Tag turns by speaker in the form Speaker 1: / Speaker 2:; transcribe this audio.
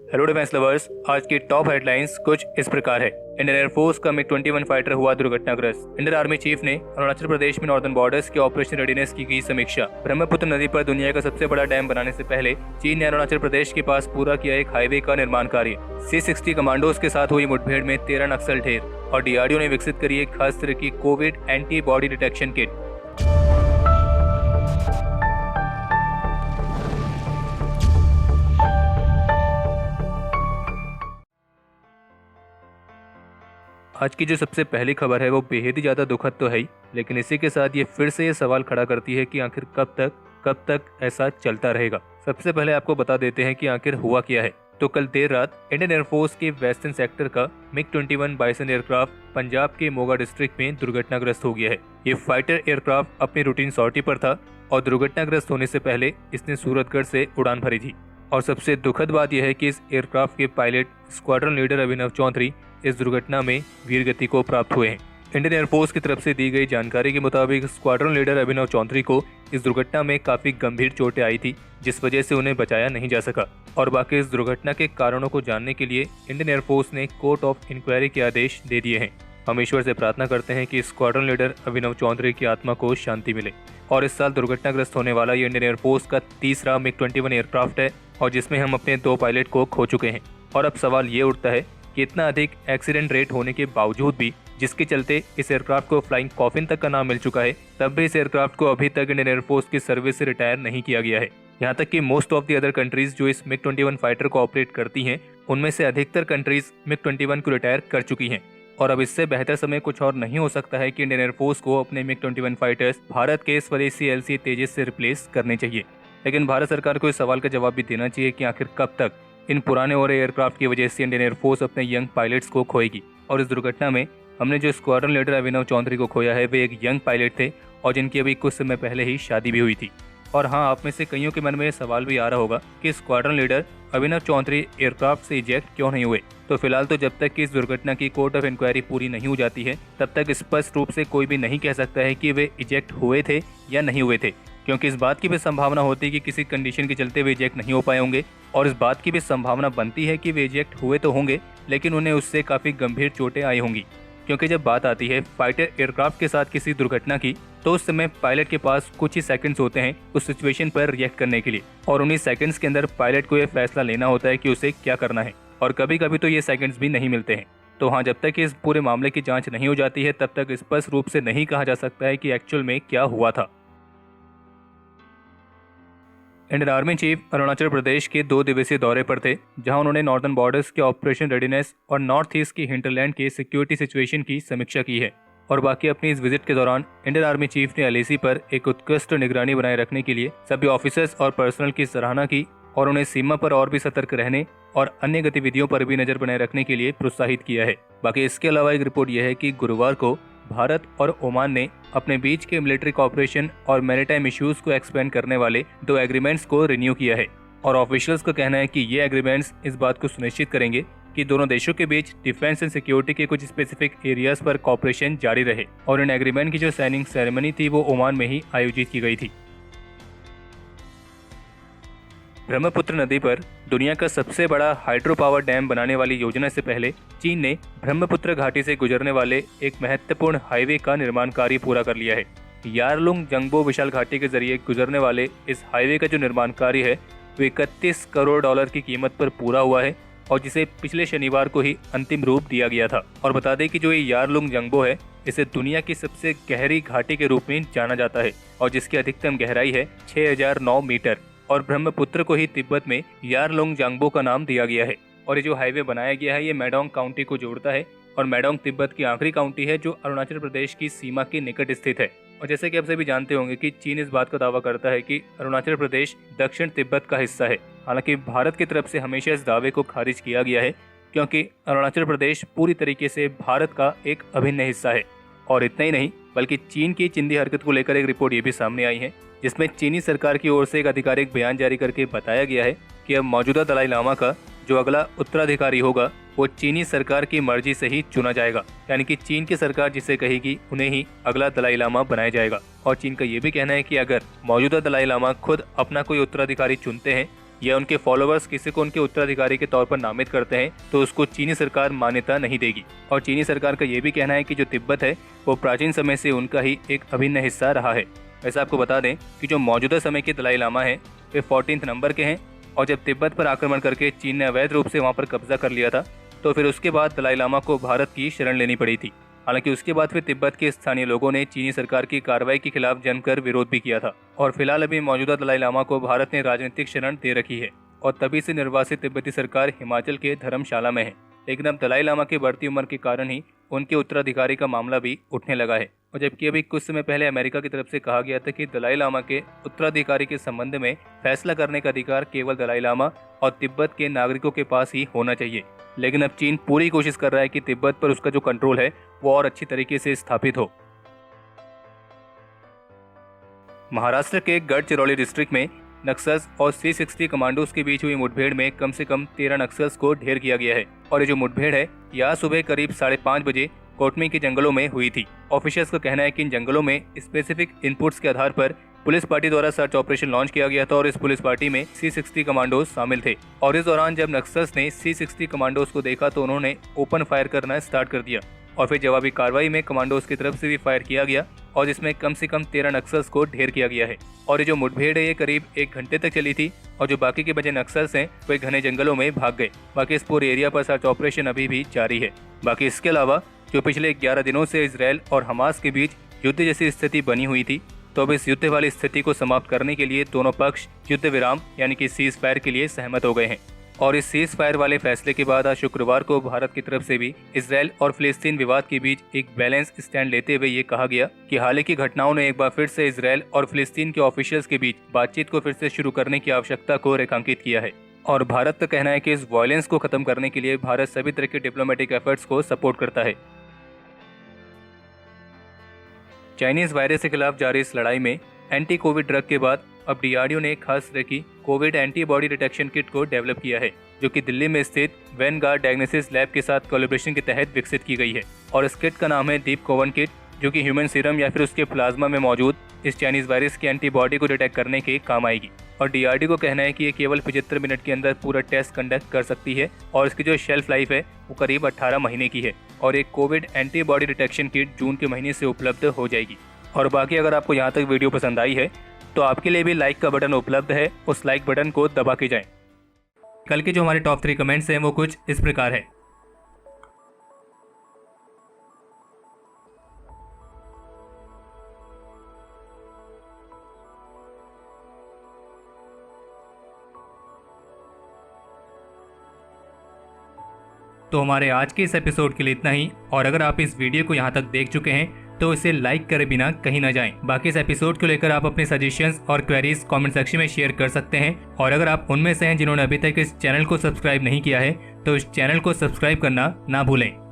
Speaker 1: Hello defence lovers, आज की top headlines कुछ इस प्रकार है। इंडियन एयरफोर्स का MiG-21 फाइटर हुआ दुर्घटनाग्रस्त। इंडियन आर्मी चीफ ने अरुणाचल प्रदेश में नॉर्दर्न बॉर्डर्स के ऑपरेशन रेडीनेस की समीक्षा। ब्रह्मपुत्र नदी पर दुनिया का सबसे बड़ा डैम बनाने से पहले चीन ने अरुणाचल प्रदेश के पास पूरा किया एक हाईवे का निर्माण कार्य। C-60 कमांडोज के साथ हुई मुठभेड़ में 13 नक्सल ढेर। और DRDO ने विकसित करी एक खास तरह की कोविड एंटीबॉडी डिटेक्शन किट। आज की जो सबसे पहली खबर है वो बेहद ही ज़्यादा दुखद तो है ही, लेकिन इसी के साथ ये फिर से ये सवाल खड़ा करती है कि आखिर कब तक ऐसा चलता रहेगा। सबसे पहले आपको बता देते हैं कि आखिर हुआ क्या है। तो कल देर रात इंडियन एयरफोर्स के वेस्टर्न सेक्टर का MiG-21 बाइसन एयरक्राफ्ट पंजाब के मोगा डिस्ट्रिक्ट में दुर्घटनाग्रस्त हो गया है। ये फाइटर एयरक्राफ्ट अपनी रूटीन सॉर्टी पर था और दुर्घटनाग्रस्त होने से पहले इसने सूरतगढ़ से उड़ान भरी थी। और सबसे दुखद बात यह है कि इस एयरक्राफ्ट के पायलट स्क्वाड्रन लीडर अभिनव चौधरी इस दुर्घटना में वीरगति को प्राप्त हुए हैं। इंडियन एयरफोर्स की तरफ से दी गई जानकारी के मुताबिक स्क्वाड्रन लीडर अभिनव चौधरी को इस दुर्घटना में काफी गंभीर चोटें आई थी, जिस वजह से उन्हें बचाया नहीं जा सका। और बाकी इस दुर्घटना के कारणों को जानने के लिए इंडियन एयरफोर्स ने कोर्ट ऑफ इंक्वायरी के आदेश दे दिए हैं। हम ईश्वर से प्रार्थना करते हैं कि स्क्वाड्रन लीडर अभिनव चौधरी की आत्मा को शांति मिले। और इस साल दुर्घटनाग्रस्त होने वाला ये इंडियन एयरफोर्स का तीसरा MiG-21 एयरक्राफ्ट है और जिसमें हम अपने 2 पायलट को खो चुके हैं। और अब सवाल ये उठता है कि इतना अधिक एक्सीडेंट रेट होने के बावजूद भी, जिसके चलते इस एयरक्राफ्ट को फ्लाइंग कॉफिन तक का नाम मिल चुका है, तब भी इस एयरक्राफ्ट को अभी तक इंडियन एयरफोर्स की सर्विस से रिटायर नहीं किया गया है। यहाँ तक कि most of the other countries जो इस MiG-21 फाइटर को ऑपरेट करती हैं, उनमें से अधिकतर कंट्रीज MiG-21 को रिटायर कर चुकी हैं। और अब इससे बेहतर समय कुछ और नहीं हो सकता है कि इंडियन एयरफोर्स को अपने MiG-21 फाइटर्स भारत के स्वदेशी LCA तेजस से रिप्लेस करने चाहिए। लेकिन भारत सरकार को इस सवाल का जवाब भी देना चाहिए कि आखिर कब तक इन पुराने और एयरक्राफ्ट की वजह से इंडियन एयरफोर्स अपने यंग पायलट्स को खोएगी। और इस दुर्घटना में हमने जो स्क्वाड्रन लीडर अभिनव चौधरी को खोया है, वे एक यंग पायलट थे और जिनकी अभी कुछ समय पहले ही शादी भी हुई थी। और हाँ, आप में से कईयों के मन में सवाल भी आ रहा होगा कि स्क्वाड्रन लीडर अभिनव चौधरी एयरक्राफ्ट से इजेक्ट क्यों नहीं हुए। तो फिलहाल तो जब तक कि इस दुर्घटना की कोर्ट ऑफ इंक्वायरी पूरी नहीं हो जाती है, तब तक स्पष्ट रूप से कोई भी नहीं कह सकता है कि वे इजेक्ट हुए थे या नहीं हुए थे, क्योंकि इस बात की भी संभावना होती है कि किसी कंडीशन के चलते वे इजेक्ट नहीं हो पाए होंगे। और इस बात की भी संभावना बनती है कि वे इजेक्ट हुए तो होंगे, लेकिन उन्हें उससे काफ़ी गंभीर चोटें आई होंगी। क्योंकि जब बात आती है फाइटर एयरक्राफ्ट के साथ किसी दुर्घटना की, तो उस समय पायलट के पास कुछ ही सेकंड्स होते हैं उस सिचुएशन पर रिएक्ट करने के लिए। और उन्हीं सेकंड्स के अंदर पायलट को यह फैसला लेना होता है कि उसे क्या करना है। और कभी कभी तो ये सेकंड्स भी नहीं मिलते हैं। तो हाँ, जब तक इस पूरे मामले की जाँच नहीं हो जाती है, तब तक स्पष्ट रूप से नहीं कहा जा सकता है कि एक्चुअल में क्या हुआ था। Indian army chief Arunachal Pradesh के 2 दिवसीय दौरे पर थे, जहां उन्होंने नॉर्दर्न बॉर्डर्स के ऑपरेशन रेडीनेस और नॉर्थ ईस्ट की हिंटरलैंड के सिक्योरिटी सिचुएशन की समीक्षा की है। और बाकी अपनी इस विजिट के दौरान इंडियन आर्मी चीफ ने LAC पर एक उत्कृष्ट निगरानी बनाए रखने के लिए सभी ऑफिसर्स और पर्सनल की सराहना की और उन्हें सीमा पर और भी सतर्क रहने और अन्य गतिविधियों पर भी नजर बनाए रखने के लिए प्रोत्साहित किया है। बाकी इसके अलावा एक रिपोर्ट यह है कि गुरुवार को भारत और ओमान ने अपने बीच के मिलिट्री कॉपरेशन और मैरीटाइम इश्यूज को एक्सपेंड करने वाले 2 एग्रीमेंट्स को रिन्यू किया है। और ऑफिशियल्स का कहना है कि ये एग्रीमेंट्स इस बात को सुनिश्चित करेंगे कि दोनों देशों के बीच डिफेंस एंड सिक्योरिटी के कुछ स्पेसिफिक एरियाज पर कॉपरेशन जारी रहे। और इन एग्रीमेंट की जो साइनिंग सेरेमनी थी वो ओमान में ही आयोजित की गई थी। ब्रह्मपुत्र नदी पर दुनिया का सबसे बड़ा हाइड्रो पावर डैम बनाने वाली योजना से पहले चीन ने ब्रह्मपुत्र घाटी से गुजरने वाले एक महत्वपूर्ण हाईवे का निर्माण कार्य पूरा कर लिया है। यारलुंग जंगबो विशाल घाटी के जरिए गुजरने वाले इस हाईवे का जो निर्माण कार्य है वो 31 करोड़ डॉलर की कीमत पर पूरा हुआ है और जिसे पिछले शनिवार को ही अंतिम रूप दिया गया था। और बता दें कि जो ये यारलुंग जंगबो है, इसे दुनिया की सबसे गहरी घाटी के रूप में जाना जाता है और जिसकी अधिकतम गहराई है 6009 मीटर। और ब्रह्मपुत्र को ही तिब्बत में यारलुंग जंगबो का नाम दिया गया है। और ये जो हाईवे बनाया गया है ये मेडोंग काउंटी को जोड़ता है और मेडोंग तिब्बत की आखिरी काउंटी है जो अरुणाचल प्रदेश की सीमा के निकट स्थित है। और जैसे कि आप सभी जानते होंगे कि चीन इस बात का दावा करता है कि अरुणाचल प्रदेश दक्षिण तिब्बत का हिस्सा है। हालांकि भारत की तरफ से हमेशा इस दावे को खारिज किया गया है, क्योंकि अरुणाचल प्रदेश पूरी तरीके से भारत का एक अभिन्न हिस्सा है। और इतना ही नहीं, बल्कि चीन की चिंदी हरकत को लेकर एक रिपोर्ट ये भी सामने आई है, जिसमें चीनी सरकार की ओर से एक आधिकारिक बयान जारी करके बताया गया है कि अब मौजूदा दलाई लामा का जो अगला उत्तराधिकारी होगा वो चीनी सरकार की मर्जी से ही चुना जाएगा। यानी कि चीन की सरकार जिसे कहेगी उन्हें ही अगला दलाई लामा बनाया जाएगा। और चीन का ये भी कहना है कि अगर मौजूदा दलाई लामा खुद अपना कोई उत्तराधिकारी चुनते हैं या उनके फॉलोअर्स किसी को उनके उत्तराधिकारी के तौर पर नामित करते हैं तो उसको चीनी सरकार मान्यता नहीं देगी। और चीनी सरकार का ये भी कहना है कि जो तिब्बत है वो प्राचीन समय से उनका ही एक अभिन्न हिस्सा रहा है। वैसे आपको बता दें कि जो मौजूदा समय के दलाई लामा हैं वे 14 नंबर के हैं, और जब तिब्बत पर आक्रमण करके चीन ने अवैध रूप से वहाँ पर कब्जा कर लिया था तो फिर उसके बाद दलाई लामा को भारत की शरण लेनी पड़ी थी। हालांकि उसके बाद फिर तिब्बत के स्थानीय लोगों ने चीनी सरकार की कार्रवाई के खिलाफ जमकर विरोध भी किया था, और फिलहाल अभी मौजूदा दलाई लामा को भारत ने राजनीतिक शरण दे रखी है और तभी से निर्वासित तिब्बती सरकार हिमाचल के धर्मशाला में है। लेकिन अब दलाई लामा की बढ़ती उम्र के कारण ही उनके उत्तराधिकारी का मामला भी उठने लगा है। और जबकि अभी कुछ समय पहले अमेरिका की तरफ से कहा गया था कि दलाई लामा के उत्तराधिकारी के संबंध में फैसला करने का अधिकार केवल दलाई लामा और तिब्बत के नागरिकों के पास ही होना चाहिए, लेकिन अब चीन पूरी कोशिश कर रहा है कि तिब्बत पर उसका जो कंट्रोल है वो और अच्छी तरीके से स्थापित हो। महाराष्ट्र के गढ़चिरौली डिस्ट्रिक्ट में नक्सल्स और C60 कमांडोज के बीच हुई मुठभेड़ में कम से कम 13 नक्सल्स को ढेर किया गया है। और ये जो मुठभेड़ है यह सुबह करीब 5:30 बजे कोटमी के जंगलों में हुई थी। ऑफिशियल्स का कहना है कि इन जंगलों में स्पेसिफिक इनपुट्स के आधार पर पुलिस पार्टी द्वारा सर्च ऑपरेशन लॉन्च किया गया था और इस पुलिस पार्टी में C60 कमांडोज शामिल थे। और इस दौरान जब नक्सल्स ने C60 कमांडोज को देखा तो उन्होंने ओपन फायर करना स्टार्ट कर दिया और फिर जवाबी कार्रवाई में कमांडोज की तरफ से भी फायर किया गया और जिसमें कम से कम 13 नक्सल्स को ढेर किया गया है। और ये जो मुठभेड़ है ये करीब 1 घंटे तक चली थी और जो बाकी के बचे नक्सल्स हैं वे घने जंगलों में भाग गए। बाकी इस पूरे एरिया पर सर्च ऑपरेशन अभी भी जारी है। बाकी इसके अलावा जो पिछले 11 दिनों से इजरायल और हमास के बीच युद्ध जैसी स्थिति बनी हुई थी, तो अब इस युद्ध वाली स्थिति को समाप्त करने के लिए दोनों पक्ष युद्ध विराम यानी कि सीज फायर के लिए सहमत हो गए हैं। और इस सीज फायर वाले फैसले के बाद आज शुक्रवार को भारत की तरफ से भी इजरायल और फिलिस्तीन विवाद के बीच एक बैलेंस स्टैंड लेते हुए ये कहा गया कि हाल की घटनाओं ने एक बार फिर से इजरायल और फिलिस्तीन के ऑफिशियल्स के बीच बातचीत को फिर से शुरू करने की आवश्यकता को रेखांकित किया है। और भारत का कहना है कि इस वायलेंस को खत्म करने के लिए भारत सभी तरह के डिप्लोमेटिक एफर्ट्स को सपोर्ट करता है। चाइनीज वायरस के खिलाफ जारी इस लड़ाई में एंटी कोविड ड्रग के बाद अब DRDO ने एक खास तरह की कोविड एंटीबॉडी डिटेक्शन किट को डेवलप किया है जो कि दिल्ली में स्थित वैनगार्ड डायग्नोसिस लैब के साथ कोलैबोरेशन के तहत विकसित की गई है। और इस किट का नाम है डीप कोवन किट, जो कि ह्यूमन सीरम या फिर उसके प्लाज्मा में मौजूद इस चाइनीज वायरस की एंटीबॉडी को डिटेक्ट करने के काम आएगी। और DRDO को कहना है कि ये केवल 75 मिनट के अंदर पूरा टेस्ट कंडक्ट कर सकती है और इसकी जो शेल्फ लाइफ है वो करीब 18 महीने की है। और एक कोविड एंटीबॉडी डिटेक्शन किट जून के महीने से उपलब्ध हो जाएगी। और बाकी अगर आपको यहाँ तक वीडियो पसंद आई है तो आपके लिए भी लाइक का बटन उपलब्ध है, उस लाइक बटन को दबा के जाएं। कल के जो हमारे टॉप 3 कमेंट्स हैं वो कुछ इस प्रकार है। तो हमारे आज के इस एपिसोड के लिए इतना ही, और अगर आप इस वीडियो को यहाँ तक देख चुके हैं तो इसे लाइक करे बिना कहीं ना जाएं। बाकी इस एपिसोड को लेकर आप अपने सजेशंस और क्वेरीज कमेंट सेक्शन में शेयर कर सकते हैं। और अगर आप उनमें से हैं जिन्होंने अभी तक इस चैनल को सब्सक्राइब नहीं किया है तो इस चैनल को सब्सक्राइब करना ना भूलें।